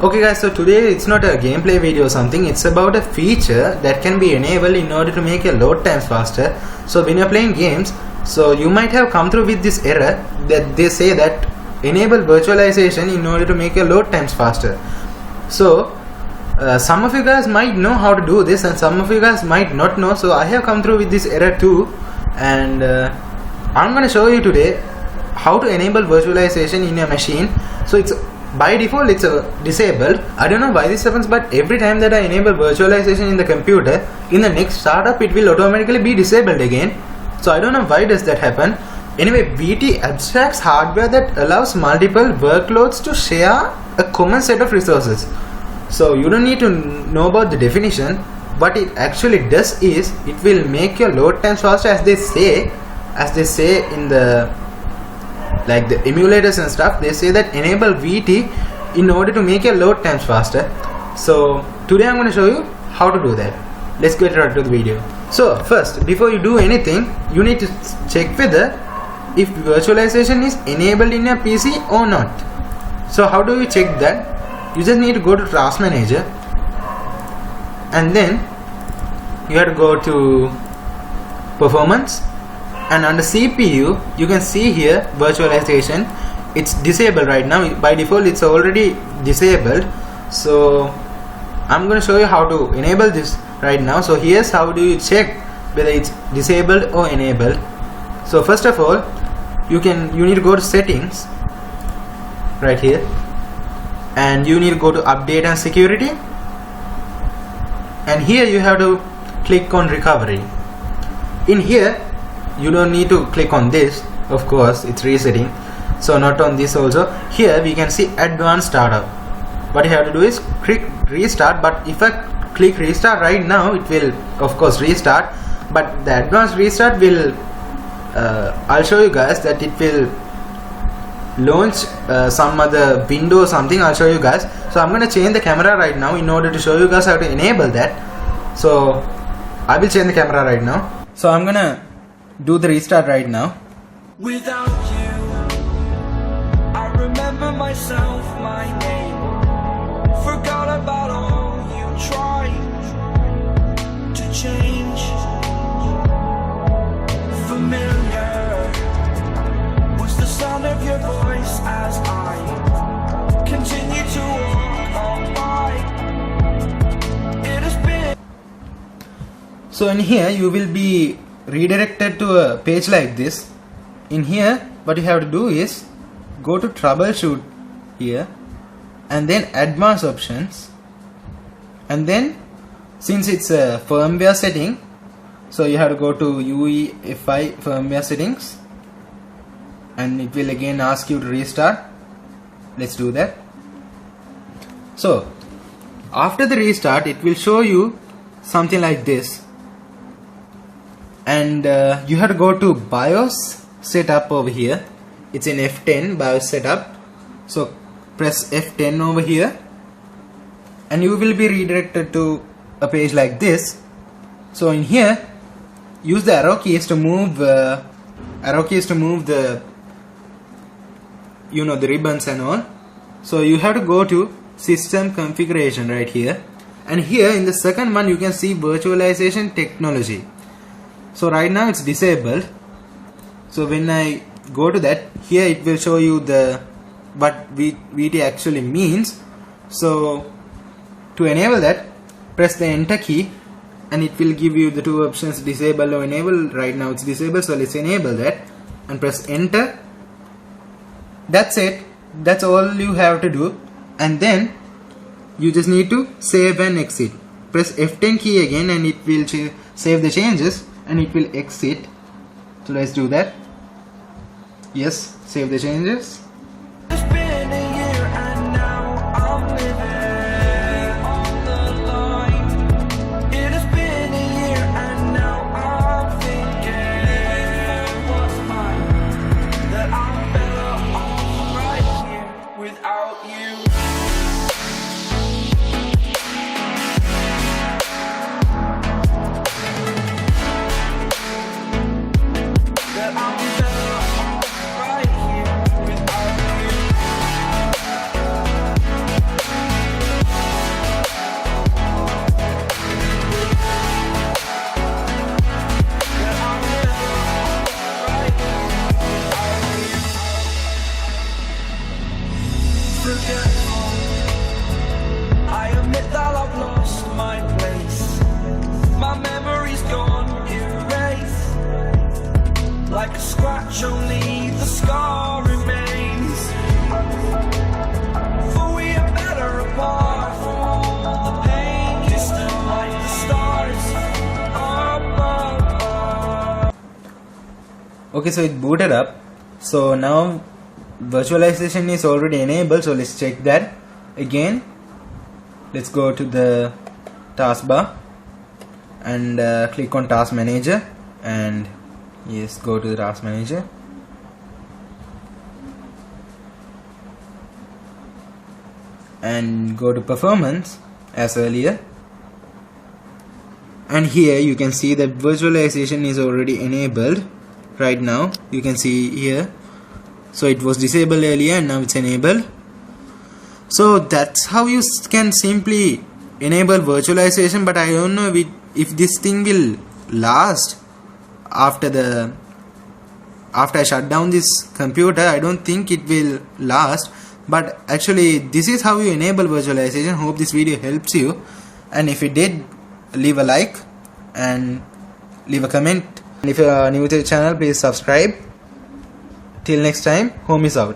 Okay guys, so today it's not a gameplay video or something, it's about a feature that can be enabled in order to make your load times faster. So when you're playing games, so you might have come through with this error that they say that enable virtualization in order to make your load times faster. So some of you guys might know how to do this and some of you guys might not know, so I have come through with this error too, and I'm going to show you today how to enable virtualization in your machine. So it's by default it's disabled. I don't know why this happens, but every time that I enable virtualization in the computer, in the next startup it will automatically be disabled again. So I don't know why does that happen. Anyway, VT abstracts hardware that allows multiple workloads to share a common set of resources. So you don't need to know about the definition. What it actually does is it will make your load times faster, as they say in the like the emulators and stuff. They say that enable VT in order to make your load times faster. So today I'm going to show you how to do that. Let's get right to the video. So first, before you do anything, you need to check whether if virtualization is enabled in your PC or not. So how do you check that? You just need to go to Task Manager, and then you have to go to Performance, and under CPU you can see here virtualization. It's disabled right now. By default it's already disabled, so I'm going to show you how to enable this right now. So here's how do you check whether it's disabled or enabled. So first of all, you need to go to settings right here, and you need to go to update and security, and here you have to click on recovery. In here you don't need to click on this, of course it's resetting, so not on this also. Here we can see advanced startup. What you have to do is click restart, but if I click restart right now, it will of course restart, but the advanced restart will I'll show you guys that it will launch some other window or something. I'll show you guys. So I'm going to change the camera right now in order to show you guys how to enable that. So I will change the camera right now. So I'm gonna do the restart right now. Without you, I remember myself, my name. Forgot about all you tried to change. Familiar was the sound of your voice as I continue to walk on by. It has been. So in here you will be redirected to a page like this. In here what you have to do is go to troubleshoot here, and then advanced options, and then since it's a firmware setting, so you have to go to UEFI firmware settings, and it will again ask you to restart. Let's do that. So after the restart it will show you something like this, and you have to go to BIOS setup over here. It's in F10 BIOS setup, so press F10 over here and you will be redirected to a page like this. So in here use the arrow keys to move the the ribbons and all. So you have to go to system configuration right here, and here in the second one you can see virtualization technology. So right now it's disabled, so when I go to that, here it will show you what VT actually means. So to enable that, press the enter key and it will give you the two options, disable or enable. Right now it's disabled, so let's enable that and press enter. That's it. That's all you have to do, and then you just need to save and exit. Press F10 key again and it will save the changes and it will exit. So let's do that. Yes, save the changes. It's been a year and now I'm living on the line. It has been a year and now I'm thinking what's mine, that I'm better off right here without you. That I'm better off right here without Okay, so it booted up. So now virtualization is already enabled, so let's check that again. Let's go to the taskbar and click on task manager, and yes, go to the task manager. And go to performance as earlier, and here you can see that virtualization is already enabled right now. You can see here, so it was disabled earlier and now it's enabled. So that's how you can simply enable virtualization, but I don't know if this thing will last after I shut down this computer. I don't think it will last, but actually this is how you enable virtualization. Hope this video helps you, and if it did, leave a like and leave a comment. And if you are new to the channel, please subscribe. Till next time, home is out.